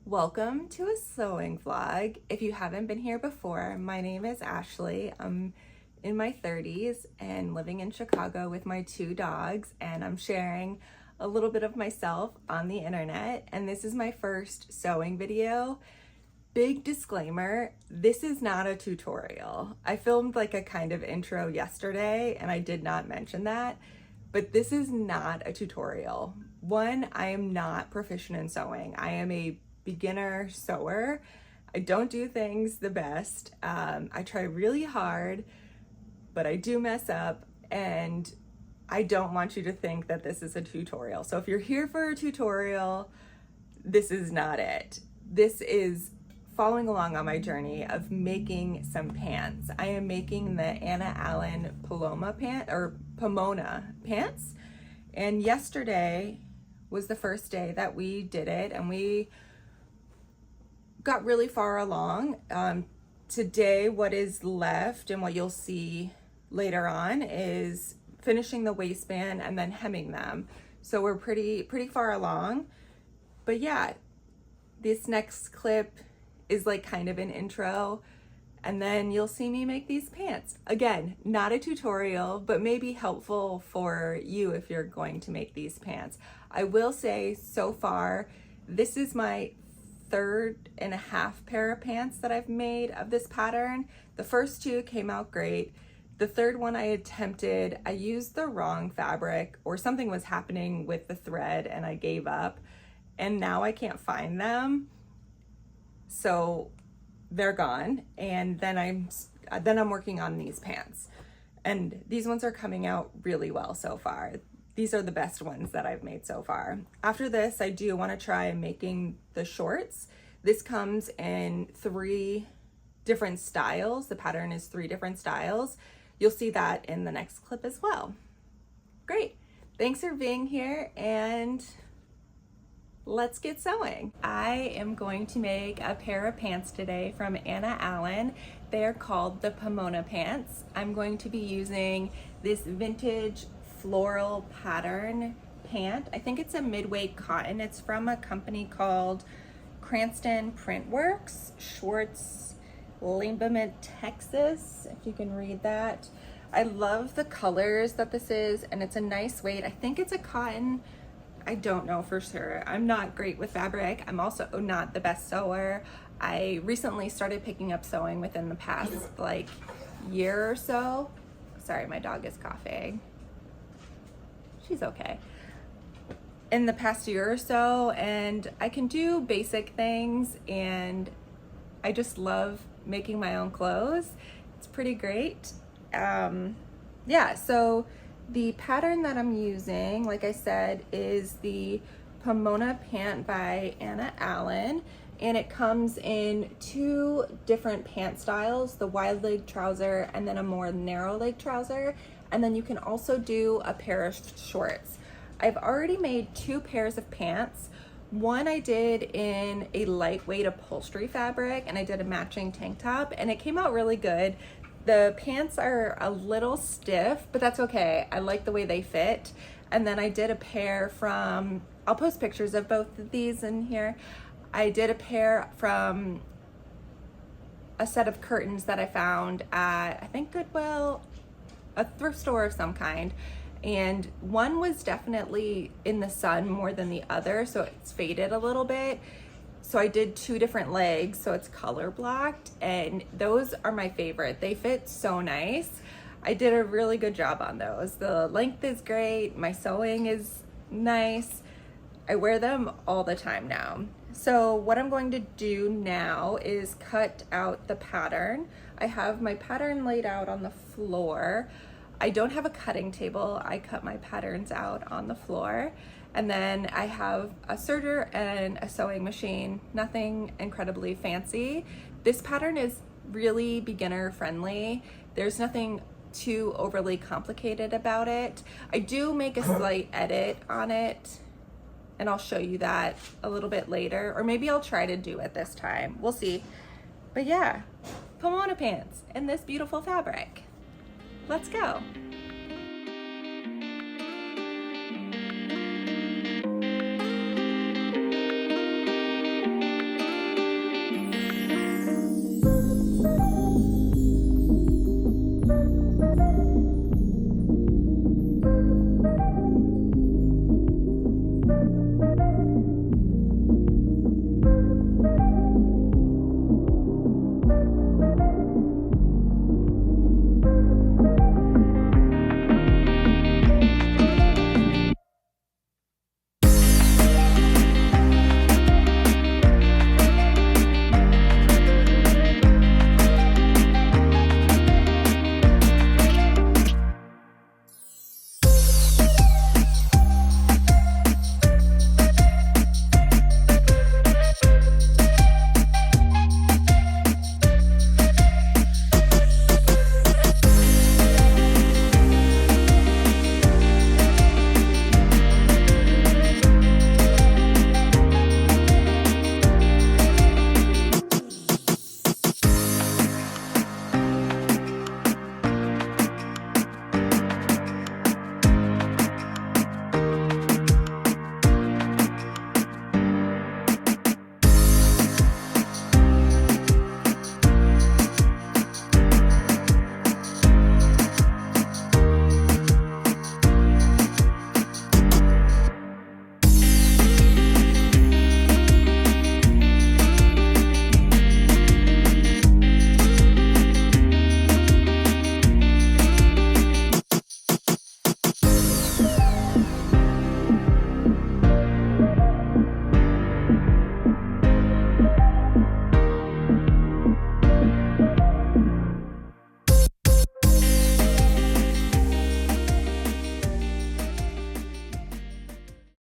Welcome to a sewing vlog. If you haven't been here before, my name is Ashley. I'm in my 30s and living in Chicago with my two dogs, and I'm sharing a little bit of myself on the internet, and this is my first sewing video. Big disclaimer, this is not a tutorial. I filmed like a kind of intro yesterday and I did not mention that, but this is not a tutorial. One, I am not proficient in sewing. I am a beginner sewer. I don't do things the best. I try really hard, but I do mess up, and I don't want you to think that this is a tutorial. So if you're here for a tutorial, this is not it. This is following along on my journey of making some pants. I am making the Anna Allen Pomona Pants, and yesterday was the first day that we did it, and we got really far along. Today, what is left and what you'll see later on is finishing the waistband and then hemming them. So we're pretty far along. But yeah, this next clip is like kind of an intro, and then you'll see me make these pants. Again, not a tutorial, but maybe helpful for you if you're going to make these pants. I will say so far, this is my 3.5 pair of pants that I've made of this pattern. The first two came out great. The third one I attempted, I used the wrong fabric, or something was happening with the thread and I gave up, and now I can't find them. So they're gone, and then I'm working on these pants, and these ones are coming out really well so far. These are the best ones that I've made so far. After this, I do want to try making the shorts. This comes in 3 different styles. The pattern is 3 different styles. You'll see that in the next clip as well. Great. Thanks for being here, and let's get sewing. I am going to make a pair of pants today from Anna Allen. They're called the Pomona Pants. I'm going to be using this vintage floral pattern pant. I think it's a midweight cotton. It's from a company called Cranston Printworks, Schwartz, Limbament, Texas, if you can read that. I love the colors that this is, and it's a nice weight. I think it's a cotton. I don't know for sure. I'm not great with fabric. I'm also not the best sewer. I recently started picking up sewing within the past like year or so. Sorry, my dog is coughing. She's okay. In the past year or so, and I can do basic things, and I just love making my own clothes. It's pretty great. Yeah, so the pattern that I'm using, like I said, is the Pomona Pant by Anna Allen, and it comes in 2 different pant styles, the wide leg trouser and then a more narrow leg trouser, and then you can also do a pair of shorts. I've already made 2 pairs of pants. One I did in a lightweight upholstery fabric, and I did a matching tank top, and it came out really good. The pants are a little stiff, but that's okay. I like the way they fit. And then I did a pair from, I'll post pictures of both of these in here. I did a pair from a set of curtains that I found at, I think, Goodwill, a thrift store of some kind. And one was definitely in the sun more than the other, so it's faded a little bit. So I did 2 different legs, so it's color blocked, and those are my favorite. They fit so nice. I did a really good job on those. The length is great, my sewing is nice. I wear them all the time now. So what I'm going to do now is cut out the pattern. I have my pattern laid out on the floor. I don't have a cutting table. I cut my patterns out on the floor. And then I have a serger and a sewing machine, nothing incredibly fancy. This pattern is really beginner friendly. There's nothing too overly complicated about it. I do make a slight edit on it, and I'll show you that a little bit later, or maybe I'll try to do it this time. We'll see. But yeah, Pomona Pants in this beautiful fabric. Let's go.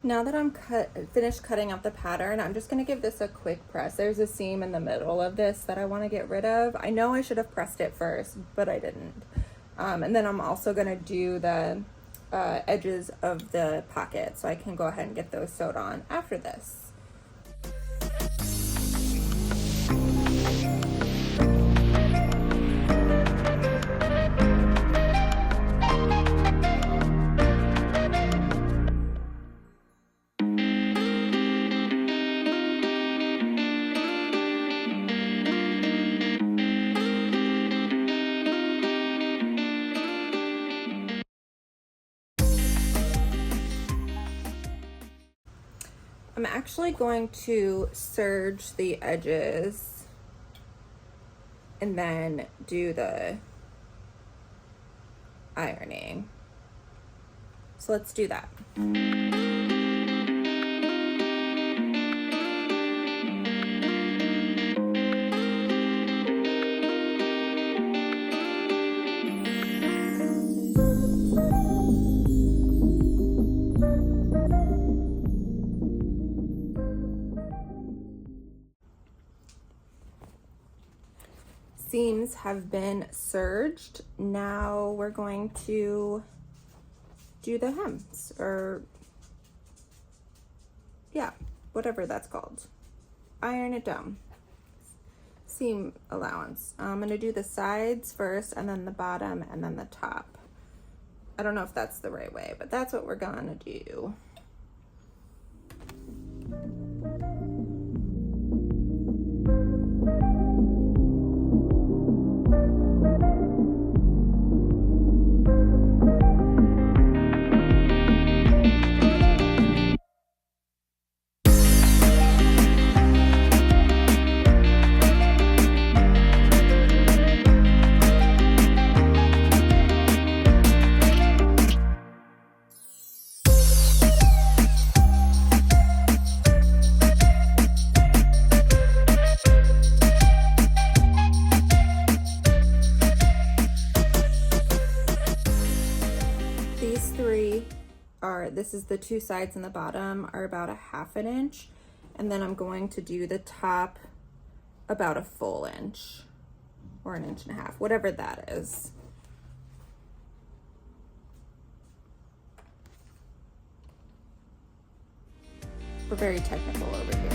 Now that I'm finished cutting out the pattern, I'm just gonna give this a quick press. There's a seam in the middle of this that I wanna get rid of. I know I should have pressed it first, but I didn't. And then I'm also gonna do the edges of the pocket, so I can go ahead and get those sewed on after this. I'm actually going to serge the edges and then do the ironing. So let's do that. Seams have been serged. Now we're going to do the hems, or yeah, whatever that's called. Iron it down. Seam allowance. I'm gonna do the sides first, and then the bottom, and then the top. I don't know if that's the right way, but that's what we're gonna do. This is the two sides and the bottom are about a ½ inch, and then I'm going to do the top about a full inch or an 1.5 inches, whatever that is. We're very technical over here.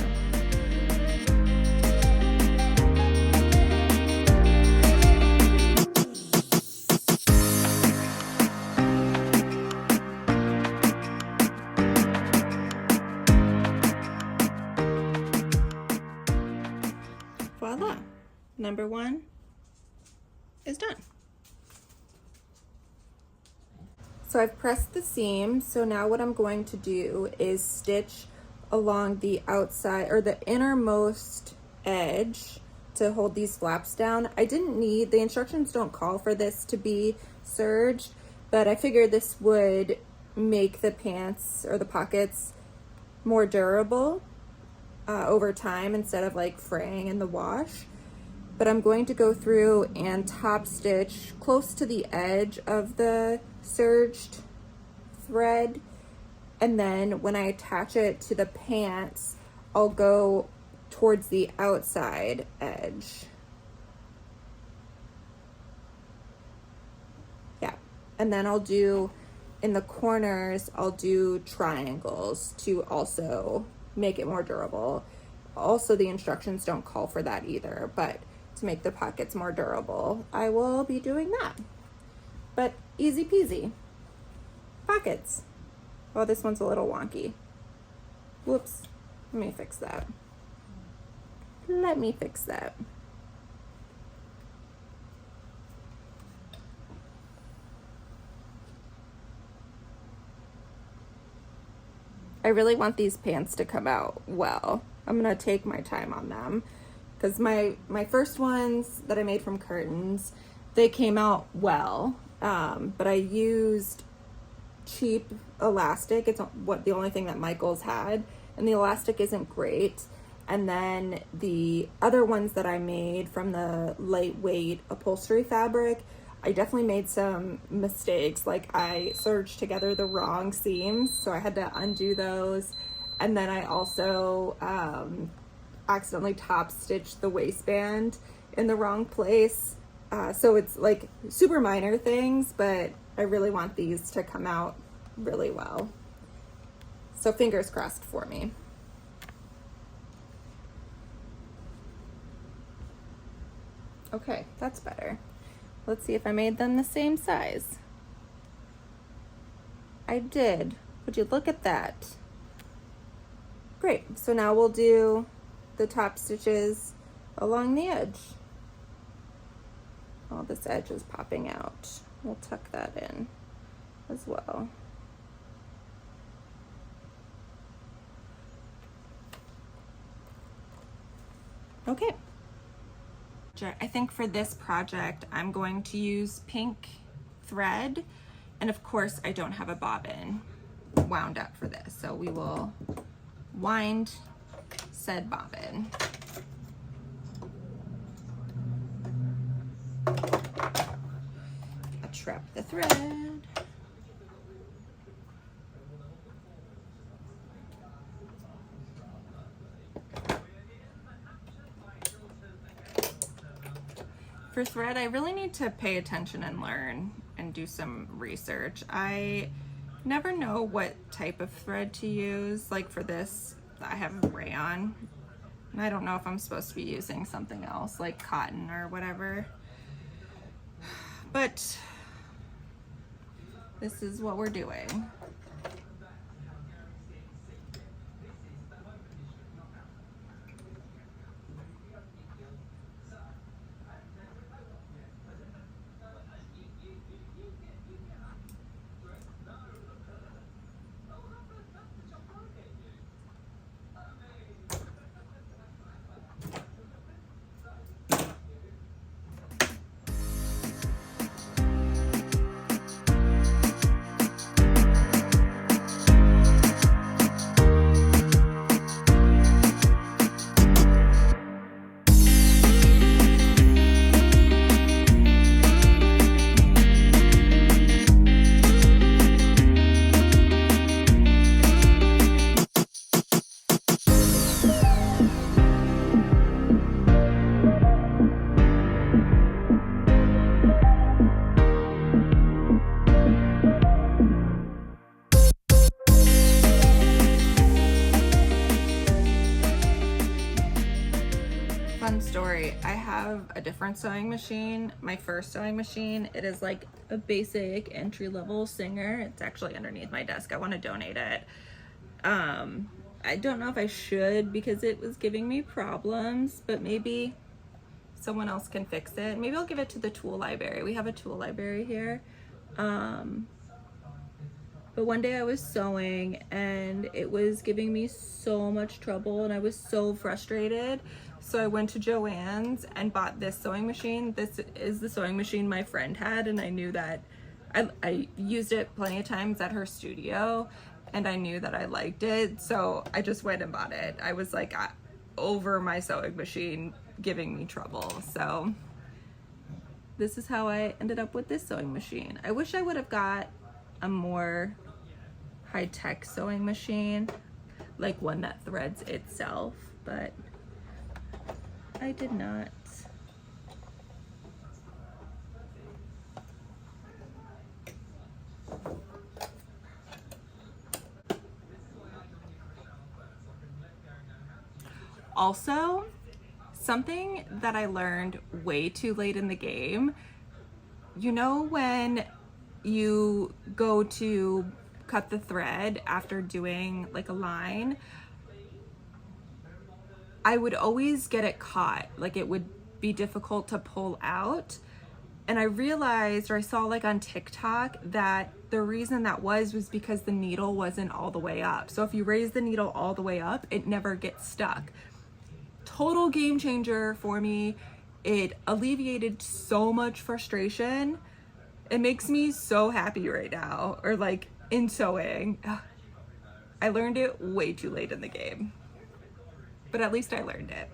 Voila, number one is done. So I've pressed the seam, so now what I'm going to do is stitch along the outside or the innermost edge to hold these flaps down. I didn't need, the instructions don't call for this to be serged, but I figured this would make the pants or the pockets more durable over time instead of like fraying in the wash. But I'm going to go through and top stitch close to the edge of the serged thread, and then when I attach it to the pants, I'll go towards the outside edge. Yeah, and then I'll do in the corners, I'll do triangles to also make it more durable. Also, the instructions don't call for that either, but to make the pockets more durable, I will be doing that. But easy peasy. Pockets. Oh, this one's a little wonky. Whoops. Let me fix that. Let me fix that. I really want these pants to come out well. I'm gonna take my time on them because my first ones that I made from curtains, they came out well, but I used cheap elastic. It's the only thing that Michael's had, and the elastic isn't great. And then the other ones that I made from the lightweight upholstery fabric, I definitely made some mistakes. Like I serged together the wrong seams, so I had to undo those. And then I also accidentally top stitched the waistband in the wrong place. So it's like super minor things, but I really want these to come out really well. So fingers crossed for me. Okay, that's better. Let's see if I made them the same size. I did. Would you look at that? Great. So now we'll do the top stitches along the edge. Oh, this edge is popping out. We'll tuck that in as well. Okay. I think for this project, I'm going to use pink thread. And of course, I don't have a bobbin wound up for this. So we will wind said bobbin. Trap the thread. For thread, I really need to pay attention and learn and do some research. I never know what type of thread to use. Like for this, I have rayon, and I don't know if I'm supposed to be using something else like cotton or whatever. But this is what we're doing. Fun story, I have a different sewing machine. My first sewing machine, it is like a basic entry-level Singer. It's actually underneath my desk. I want to donate it. I don't know if I should because it was giving me problems, but maybe someone else can fix it. Maybe I'll give it to the tool library. We have a tool library here. But one day I was sewing and it was giving me so much trouble and I was so frustrated. So I went to Joann's and bought this sewing machine. This is the sewing machine my friend had, and I knew that I used it plenty of times at her studio and I knew that I liked it. So I just went and bought it. I was like over my sewing machine giving me trouble. So this is how I ended up with this sewing machine. I wish I would have got a more high-tech sewing machine, like one that threads itself, but I did not. Also, something that I learned way too late in the game, you know when you go to cut the thread after doing like a line, I would always get it caught, like it would be difficult to pull out. And I realized, or I saw like on TikTok, that the reason that was because the needle wasn't all the way up. So if you raise the needle all the way up, it never gets stuck. Total game changer for me. It alleviated so much frustration. It makes me so happy right now, or like in sewing. I learned it way too late in the game, but at least I learned it.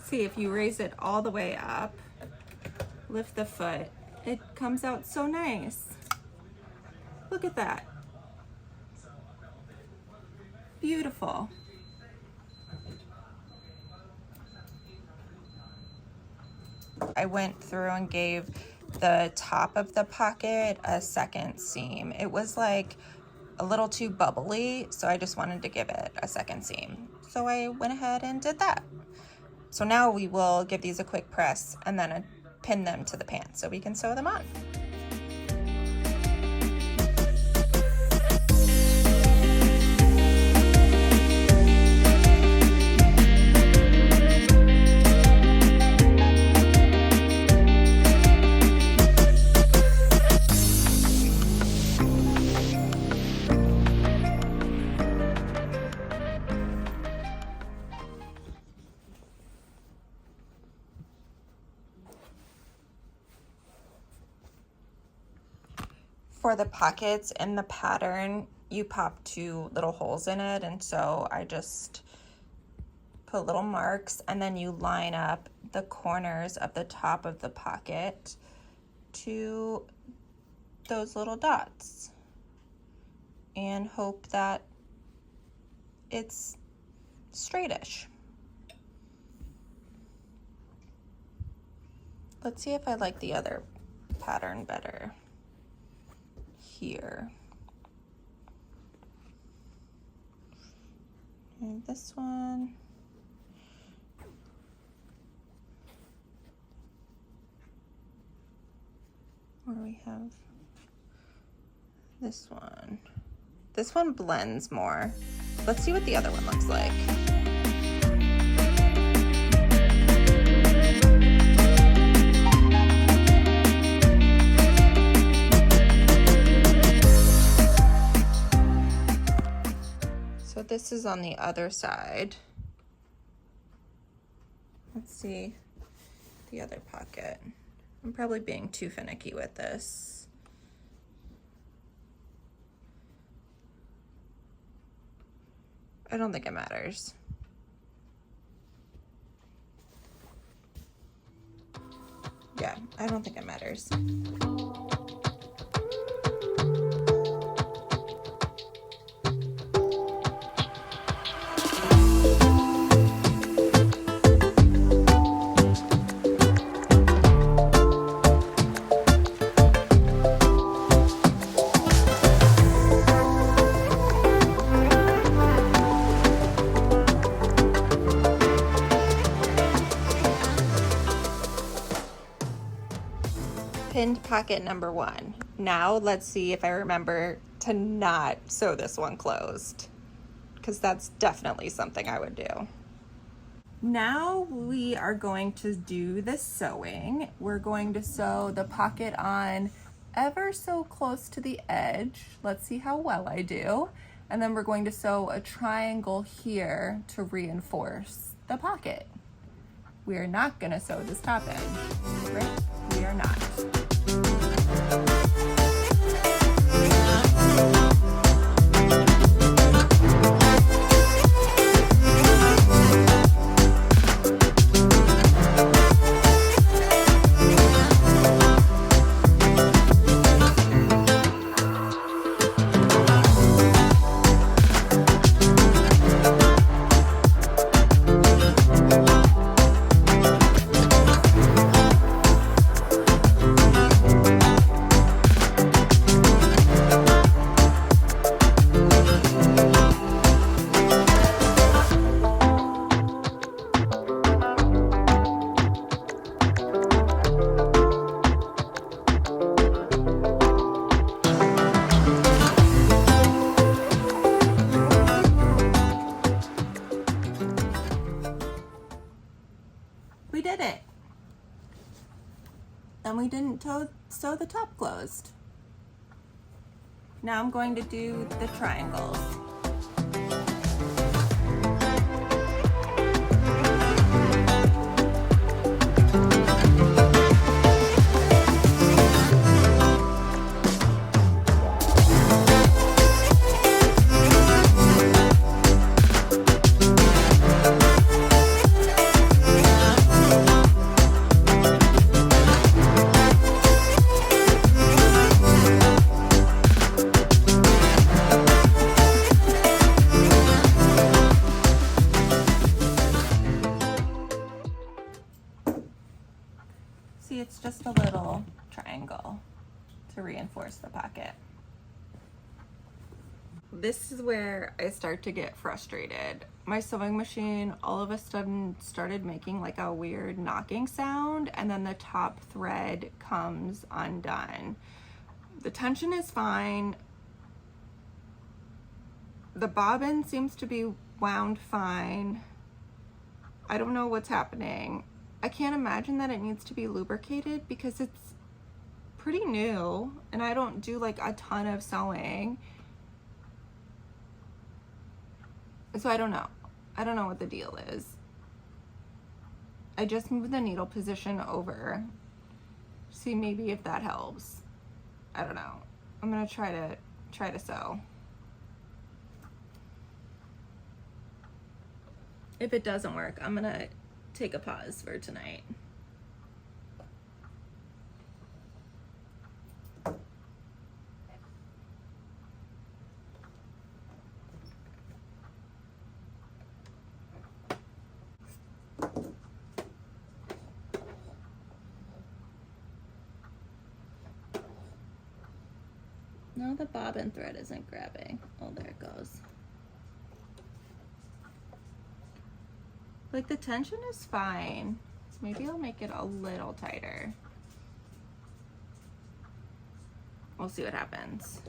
See, if you raise it all the way up, lift the foot, it comes out so nice. Look at that. Beautiful. I went through and gave the top of the pocket a second seam. It was like a little too bubbly, so I just wanted to give it a second seam. So I went ahead and did that. So now we will give these a quick press and then pin them to the pants so we can sew them on. For the pockets in the pattern, you pop 2 little holes in it, and so I just put little marks, and then you line up the corners of the top of the pocket to those little dots and hope that it's straightish. Let's see if I like the other pattern better. Here. And this one. Or we have this one. This one blends more. Let's see what the other one looks like. This is on the other side. Let's see the other pocket. I'm probably being too finicky with this. I don't think it matters. Yeah, I don't think it matters. pinned pocket number 1. Now let's see if I remember to not sew this one closed, because that's definitely something I would do. Now we are going to do the sewing. We're going to sew the pocket on ever so close to the edge. Let's see how well I do. And then we're going to sew a triangle here to reinforce the pocket. We are not going to sew this top edge, right? We are not. We did it. And we didn't sew the top closed. Now I'm going to do the triangles. See, it's just a little triangle to reinforce the pocket. This is where I start to get frustrated. My sewing machine all of a sudden started making like a weird knocking sound, and then the top thread comes undone. The tension is fine. The bobbin seems to be wound fine. I don't know what's happening. I can't imagine that it needs to be lubricated because it's pretty new and I don't do like a ton of sewing. So I don't know. I don't know what the deal is. I just moved the needle position over. See, maybe if that helps. I don't know. I'm gonna try to sew. If it doesn't work, I'm gonna take a pause for tonight. No, the bobbin thread isn't grabbing. Oh, there it goes. Like, the tension is fine. Maybe I'll make it a little tighter. We'll see what happens.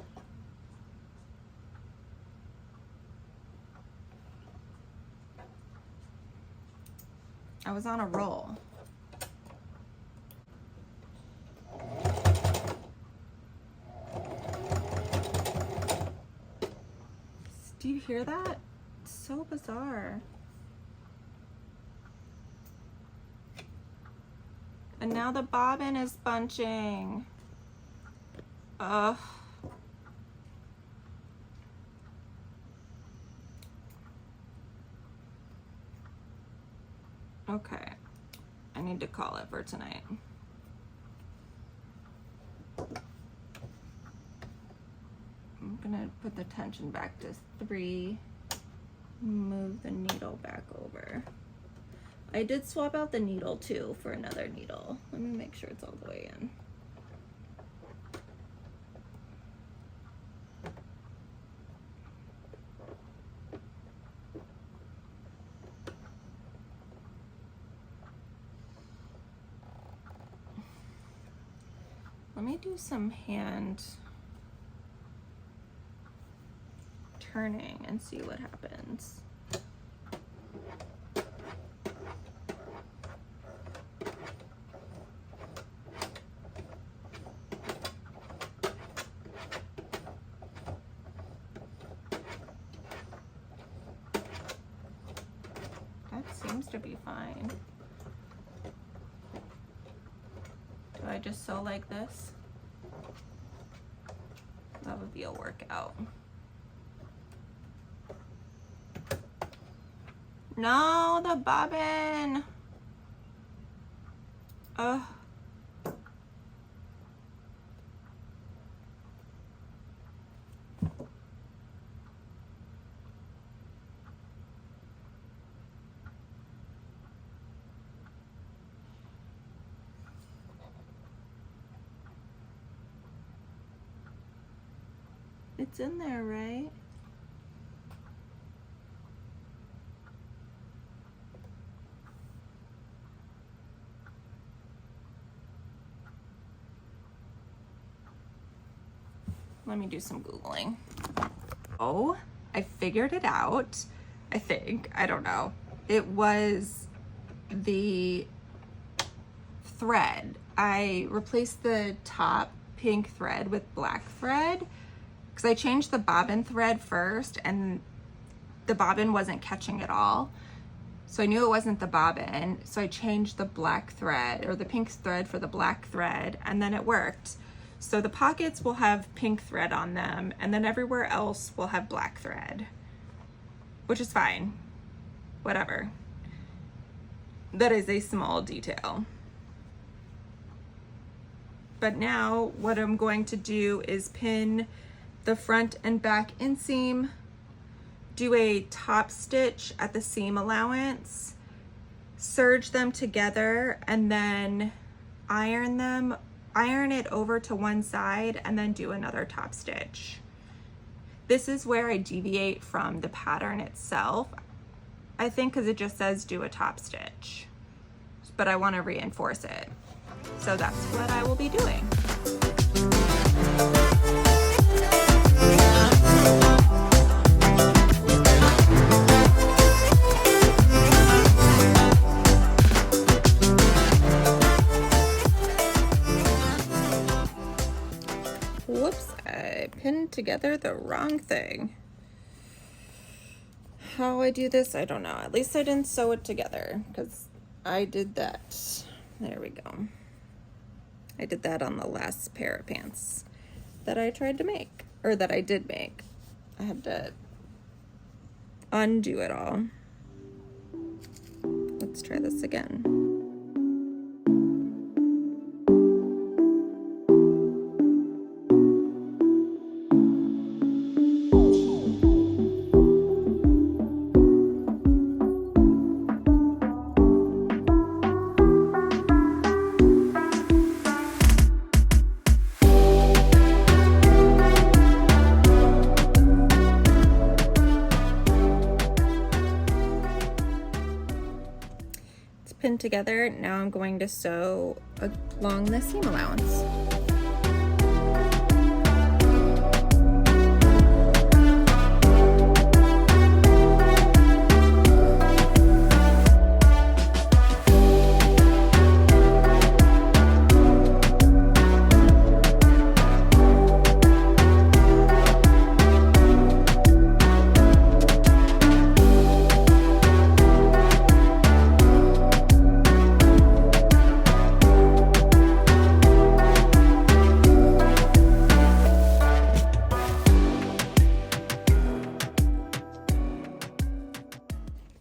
I was on a roll. Do you hear that? It's so bizarre. And now the bobbin is bunching. Ugh. Okay. I need to call it for tonight. I'm gonna put the tension back to 3. Move the needle back over. I did swap out the needle too for another needle. Let me make sure it's all the way in. let me do some hand turning and see what happens. Seems to be fine. Do I just sew like this? That would be a workout. No, the bobbin. Ugh. It's in there, right? Let me do some Googling. Oh, I figured it out. I think, I don't know. It was the thread. I replaced the top pink thread with black thread because I changed the bobbin thread first and the bobbin wasn't catching at all. So I knew it wasn't the bobbin. So I changed the black thread or the pink thread for the black thread, and then it worked. So the pockets will have pink thread on them, and then everywhere else will have black thread, which is fine, whatever. That is a small detail. But now what I'm going to do is pin the front and back inseam, do a top stitch at the seam allowance, serge them together, and then iron it over to one side, and then do another top stitch. This is where I deviate from the pattern itself, I think, because it just says do a top stitch, but I want to reinforce it. So that's what I will be doing. Whoops, I pinned together the wrong thing. How I do this, I don't know. At least I didn't sew it together, because I did that. There we go. I did that on the last pair of pants that I tried to make, or that I did make. I had to undo it all. Let's try this again. Pinned together. Now I'm going to sew along the seam allowance.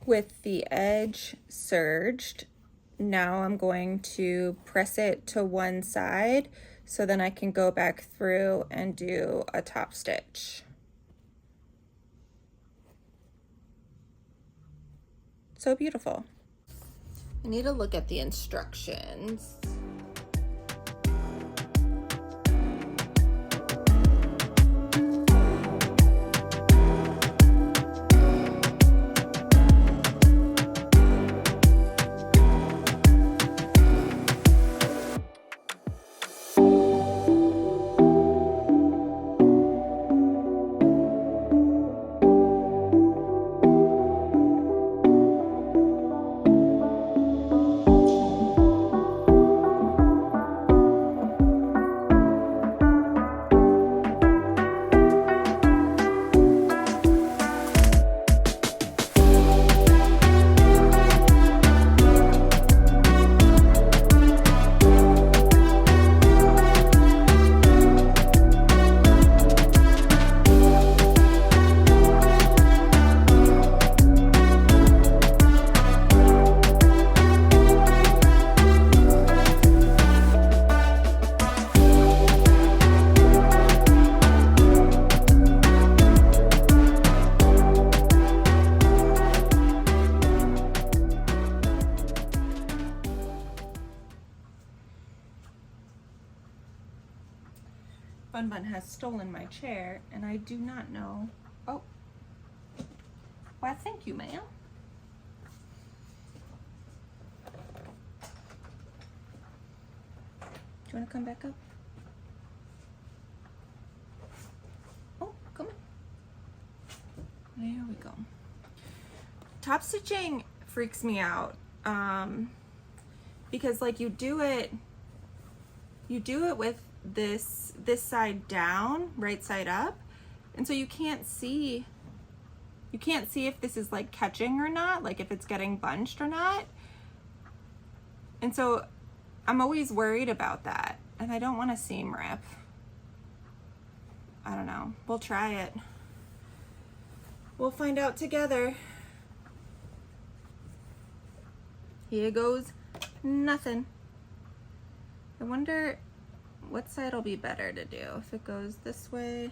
With the edge serged, now I'm going to press it to one side so then I can go back through and do a top stitch. So beautiful. I need to look at the instructions. Bun has stolen my chair, and I do not know. Oh, why, thank you, ma'am. Do you want to come back up? Oh, come on. There we go. Top stitching freaks me out, because like you do it with this side down, right side up, and so you can't see if this is like catching or not, like if it's getting bunched or not. And so I'm always worried about that, and I don't want a seam rip. I don't know, we'll try it. We'll find out together. Here goes nothing. I wonder what side will be better to do, if it goes this way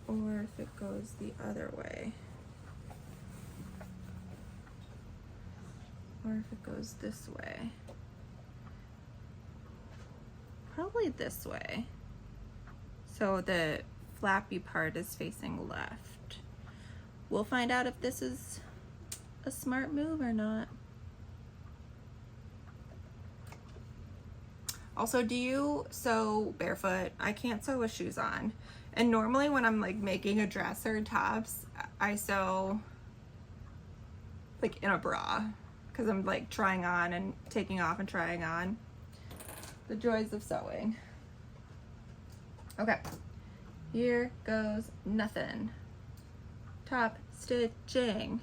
or if it goes the other way, or if it goes this way. Probably this way, so the flappy part is facing left. We'll find out if this is a smart move or not. Also, do you sew barefoot? I can't sew with shoes on. And normally when I'm like making a dress or tops, I sew like in a bra, because I'm like trying on and taking off and trying on. The joys of sewing. Okay, here goes nothing. Top stitching.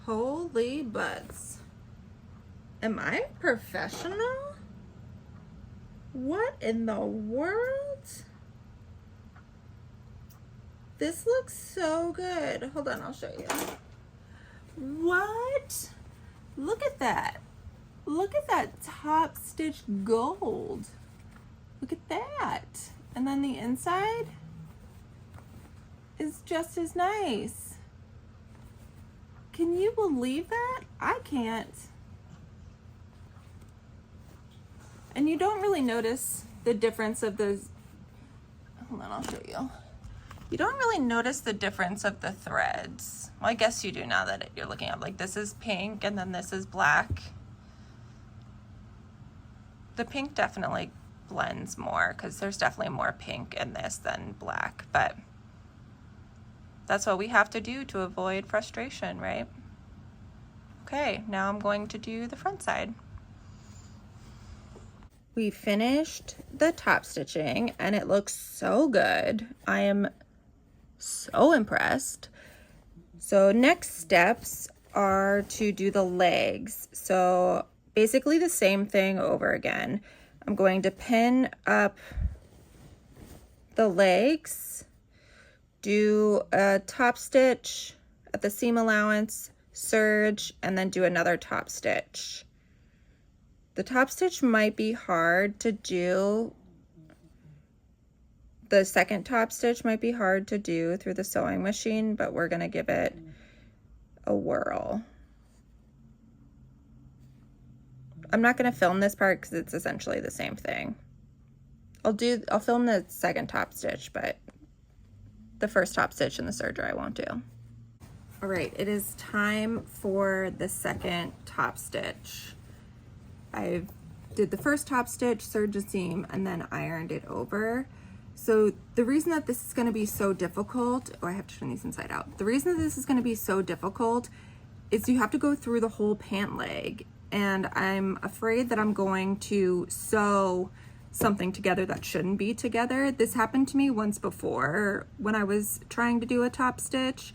Holy butts. Am I professional? What in the world? This looks so good. Hold on, I'll show you. What? Look at that. Look at that top stitch gold. Look at that. And then the inside is just as nice. Can you believe that? I can't. And you don't really notice the difference of those. Hold on, I'll show you. You don't really notice the difference of the threads. Well, I guess you do now that you're looking at, like, this is pink and then this is black. The pink definitely blends more because there's definitely more pink in this than black, but that's what we have to do to avoid frustration, right? Okay, now I'm going to do the front side. We finished the top stitching and it looks so good. I am so impressed. So next steps are to do the legs. So basically the same thing over again. I'm going to pin up the legs, do a top stitch at the seam allowance, serge, and then do another top stitch. The top stitch might be hard to do. The second top stitch might be hard to do through the sewing machine, but we're gonna give it a whirl. I'm not gonna film this part because it's essentially the same thing. I'll film the second top stitch, but the first top stitch and the serger I won't do. All right, it is time for the second top stitch. I did the first top stitch, serged a seam, and then ironed it over. So the reason that this is going to be so difficult, oh, I have to turn these inside out. The reason that this is going to be so difficult is you have to go through the whole pant leg, and I'm afraid that I'm going to sew something together that shouldn't be together. This happened to me once before when I was trying to do a top stitch.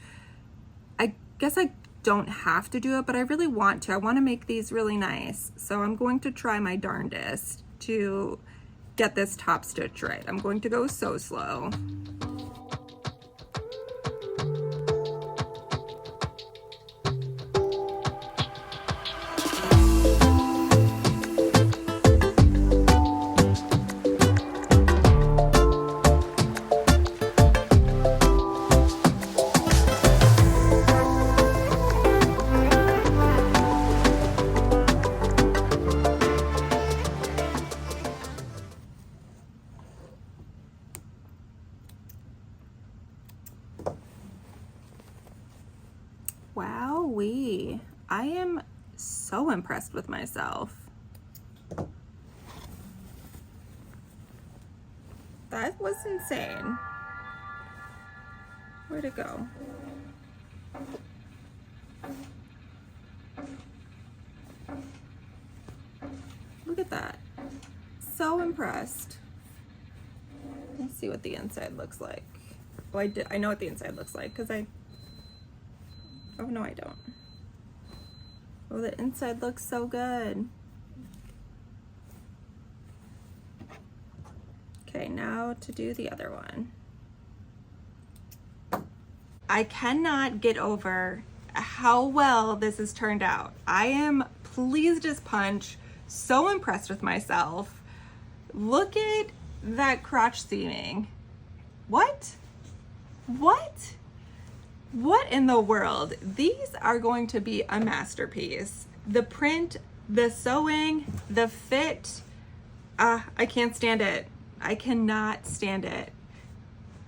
I guess I don't have to do it, but I really want to. I want to make these really nice. So I'm going to try my darndest to get this top stitch right. I'm going to go so slow. Wowee, I am so impressed with myself. That was insane. Where'd it go? Look at that. So impressed. Let's see what the inside looks like. Well, I know what the inside looks like because oh no, I don't. Oh, the inside looks so good. Okay, now to do the other one. I cannot get over how well this has turned out. I am pleased as punch, so impressed with myself. Look at that crotch seaming. What? What? What in the world? These are going to be a masterpiece. The print, the sewing, the fit, I can't stand it. I cannot stand it.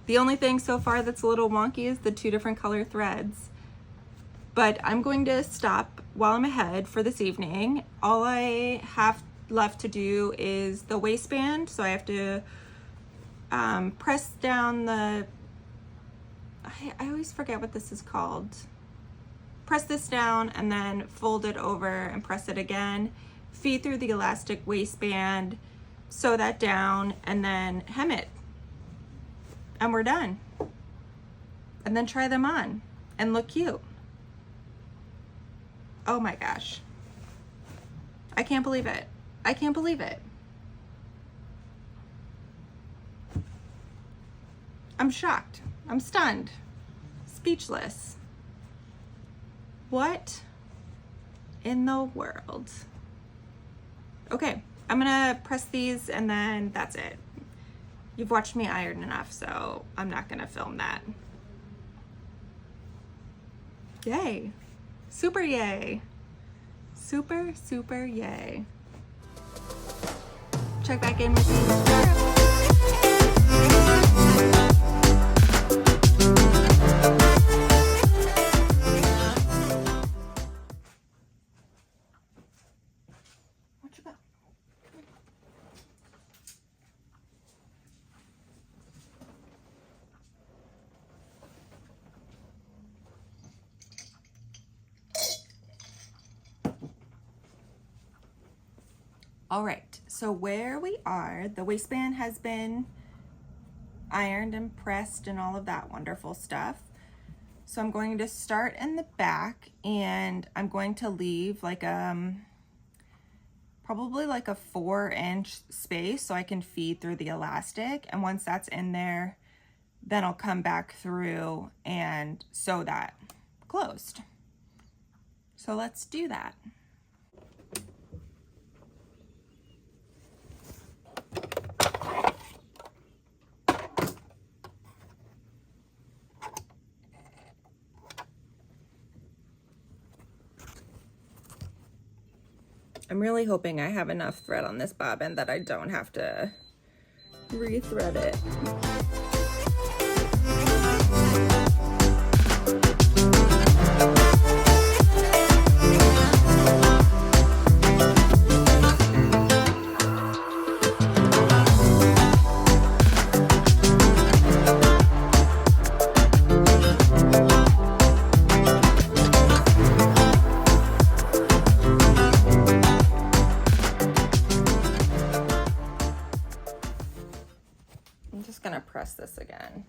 The only thing so far that's a little wonky is the 2 different color threads. But I'm going to stop while I'm ahead for this evening. All I have left to do is the waistband. So I have to press down the, I always forget what this is called. Press this down and then fold it over and press it again. Feed through the elastic waistband, sew that down, and then hem it. And we're done. And then try them on and look cute. Oh my gosh. I can't believe it. I can't believe it. I'm shocked. I'm stunned. Speechless. What in the world? Okay, I'm gonna press these and then that's it. You've watched me iron enough, so I'm not gonna film that. Yay. Super yay. Super, super yay. Check back in with me tomorrow. All right, so where we are, the waistband has been ironed and pressed and all of that wonderful stuff. So I'm going to start in the back and I'm going to leave like probably like a 4-inch space so I can feed through the elastic. And once that's in there, then I'll come back through and sew that closed. So let's do that. I'm really hoping I have enough thread on this bobbin that I don't have to rethread it. Press this again.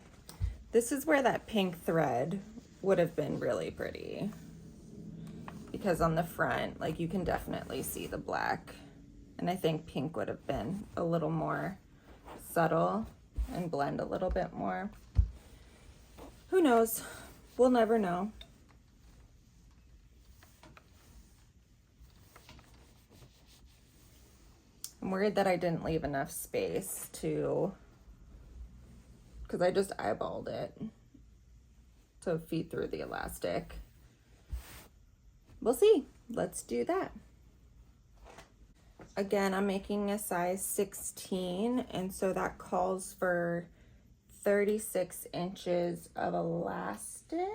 This is where that pink thread would have been really pretty, because on the front, like, you can definitely see the black, and I think pink would have been a little more subtle and blend a little bit more. Who knows? We'll never know. I'm worried that I didn't leave enough space to, because I just eyeballed it to feed through the elastic. We'll see. Let's do that. Again, I'm making a size 16, and so that calls for 36 inches of elastic.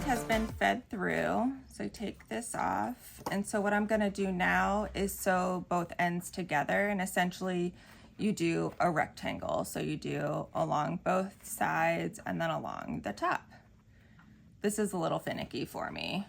Has been fed through, so take this off, and so what I'm going to do now is sew both ends together, and essentially you do a rectangle, so you do along both sides and then along the top. This is a little finicky for me.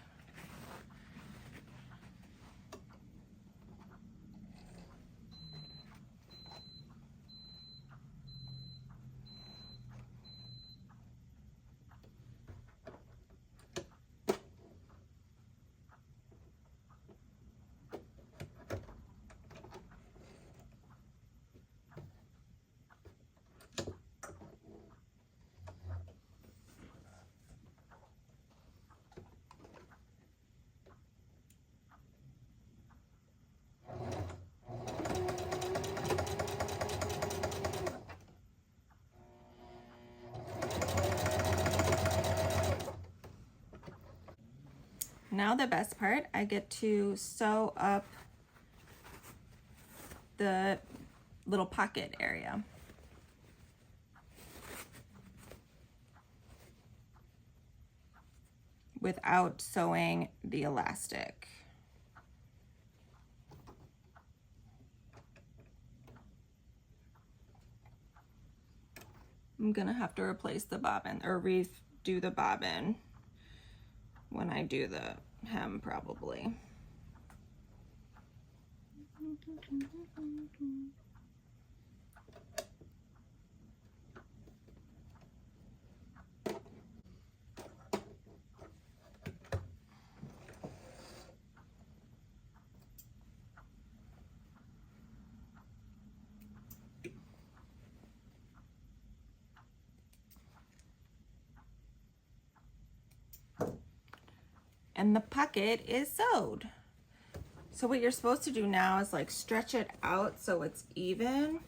Now the best part, I get to sew up the little pocket area. Without sewing the elastic. I'm gonna have to replace the bobbin or redo the bobbin when I do the hem probably. And the pocket is sewed. So what you're supposed to do now is like stretch it out so it's even,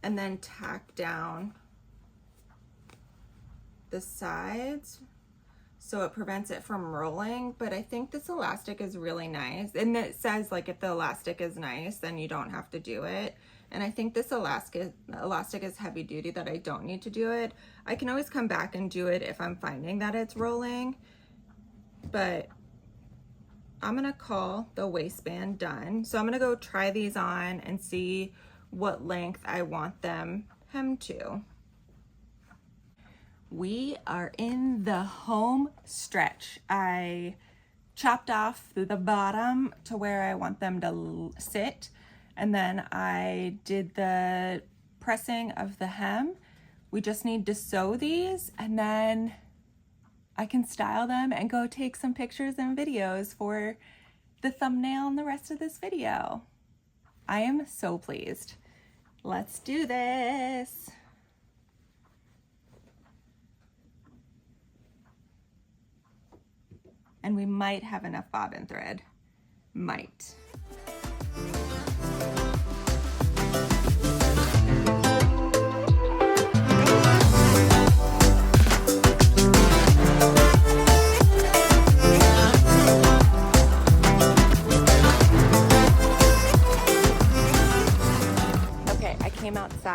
and then tack down the sides so it prevents it from rolling. But I think this elastic is really nice, and it says like if the elastic is nice then you don't have to do it. And I think this elastic is heavy duty that I don't need to do it. I can always come back and do it if I'm finding that it's rolling. But I'm gonna call the waistband done. So I'm gonna go try these on and see what length I want them hemmed to. We are in the home stretch. I chopped off the bottom to where I want them to sit, and then I did the pressing of the hem. We just need to sew these, and then I can style them and go take some pictures and videos for the thumbnail and the rest of this video. I am so pleased. Let's do this. And we might have enough bobbin thread. Might.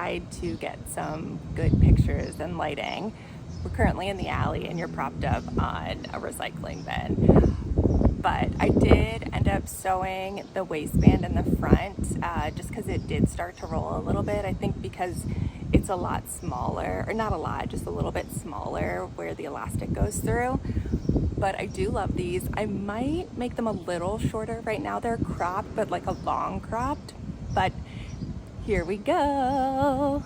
outside to get some good pictures and lighting. We're currently in the alley and you're propped up on a recycling bin. But I did end up sewing the waistband in the front just because it did start to roll a little bit. I think because it's a lot smaller, or not a lot, just a little bit smaller where the elastic goes through. But I do love these. I might make them a little shorter. Right now they're cropped, but like a long cropped. But here we go.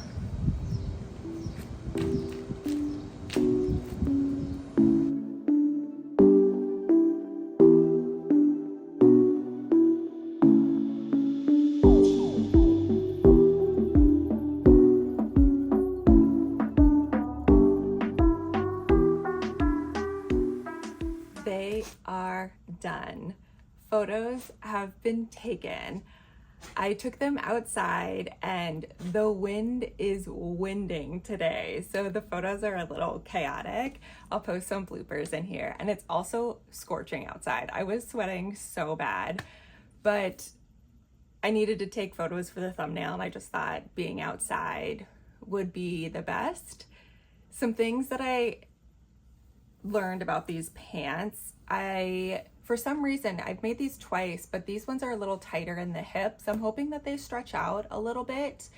They are done. Photos have been taken. I took them outside and the wind is winding today, so the photos are a little chaotic. I'll post some bloopers in here, and it's also scorching outside. I was sweating so bad, but I needed to take photos for the thumbnail, and I just thought being outside would be the best. Some things that I learned about these pants. For some reason, I've made these twice, but these ones are a little tighter in the hips. I'm hoping that they stretch out a little bit,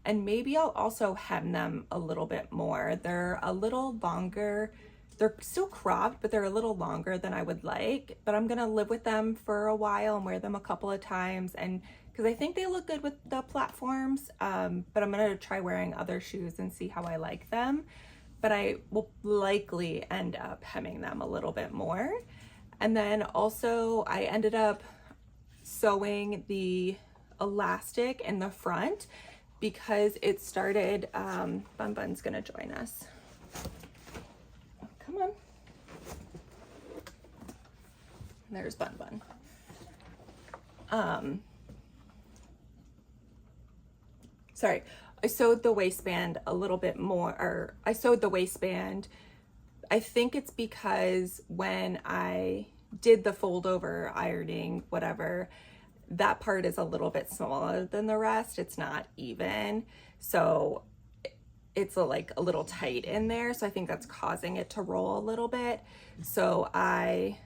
and maybe I'll also hem them a little bit more. They're a little longer. They're still cropped, but they're a little longer than I would like, but I'm gonna live with them for a while and wear them a couple of times, and because I think they look good with the platforms, but I'm gonna try wearing other shoes and see how I like them. But I will likely end up hemming them a little bit more. And then also I ended up sewing the elastic in the front because it started, Bun Bun's gonna join us. Come on. There's Bun Bun. Sorry. I sewed the waistband a little bit more, or I sewed the waistband. I think it's because when I did the fold over ironing, whatever, that part is a little bit smaller than the rest. It's not even. So it's like a little tight in there. So I think that's causing it to roll a little bit. So I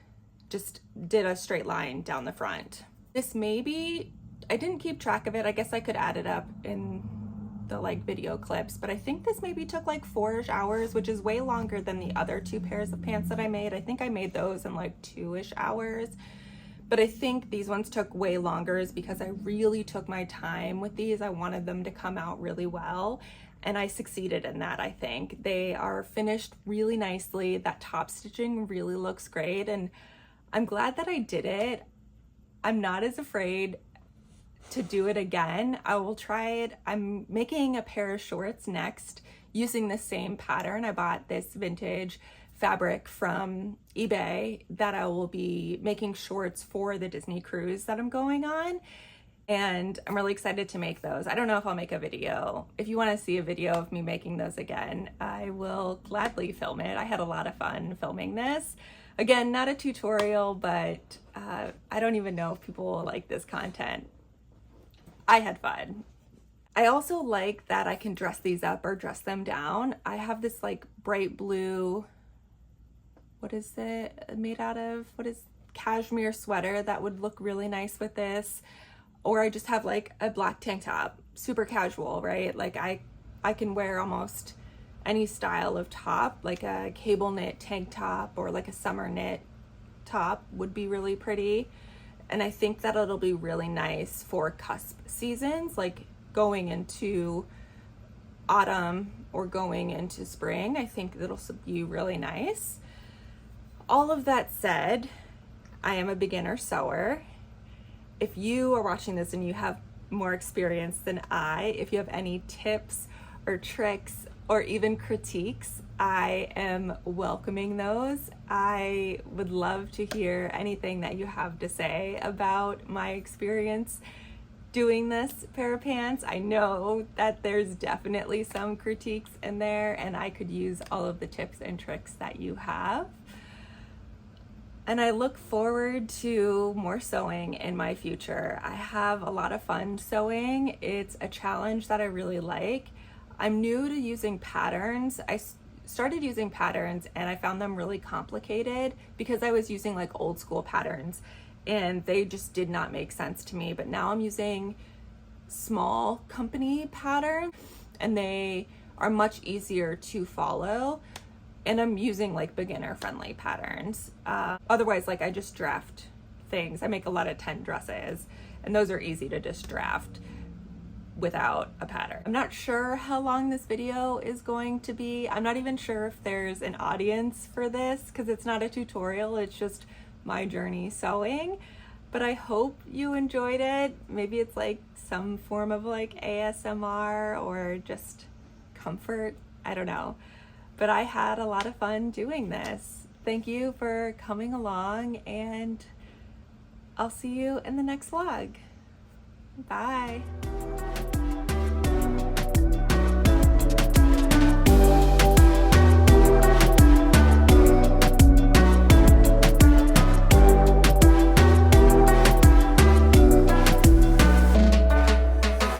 just did a straight line down the front. This maybe, I didn't keep track of it. I guess I could add it up in the like video clips, but I think this maybe took like 4-ish hours, which is way longer than the other 2 pairs of pants that I made. I think I made those in like 2-ish hours, but I think these ones took way longer is because I really took my time with these. I wanted them to come out really well, and I succeeded in that. I think they are finished really nicely. That top stitching really looks great, and I'm glad that I did it. I'm not as afraid to do it again. I will try it. I'm making a pair of shorts next using the same pattern. I bought this vintage fabric from eBay that I will be making shorts for the Disney cruise that I'm going on, and I'm really excited to make those. I don't know if I'll make a video. If you want to see a video of me making those again, I will gladly film it. I had a lot of fun filming this. Again, not a tutorial, but I don't even know if people will like this content. I had fun. I also like that I can dress these up or dress them down. I have this like bright blue, what is it made out of? What is cashmere sweater that would look really nice with this. Or I just have like a black tank top, super casual, right? Like I can wear almost any style of top, like a cable knit tank top or like a summer knit top would be really pretty. And I think that it'll be really nice for cusp seasons, like going into autumn or going into spring. I think it'll be really nice. All of that said, I am a beginner sewer. If you are watching this and you have more experience than I, if you have any tips or tricks or even critiques, I am welcoming those. I would love to hear anything that you have to say about my experience doing this pair of pants. I know that there's definitely some critiques in there, and I could use all of the tips and tricks that you have. And I look forward to more sewing in my future. I have a lot of fun sewing. It's a challenge that I really like. I'm new to using patterns. I started using patterns and I found them really complicated because I was using like old school patterns and they just did not make sense to me. But now I'm using small company patterns and they are much easier to follow. And I'm using like beginner friendly patterns. Otherwise, like I just draft things. I make a lot of tent dresses and those are easy to just draft without a pattern. I'm not sure how long this video is going to be. I'm not even sure if there's an audience for this because it's not a tutorial, it's just my journey sewing. But I hope you enjoyed it. Maybe it's like some form of like ASMR or just comfort, I don't know. But I had a lot of fun doing this. Thank you for coming along and I'll see you in the next vlog. Bye.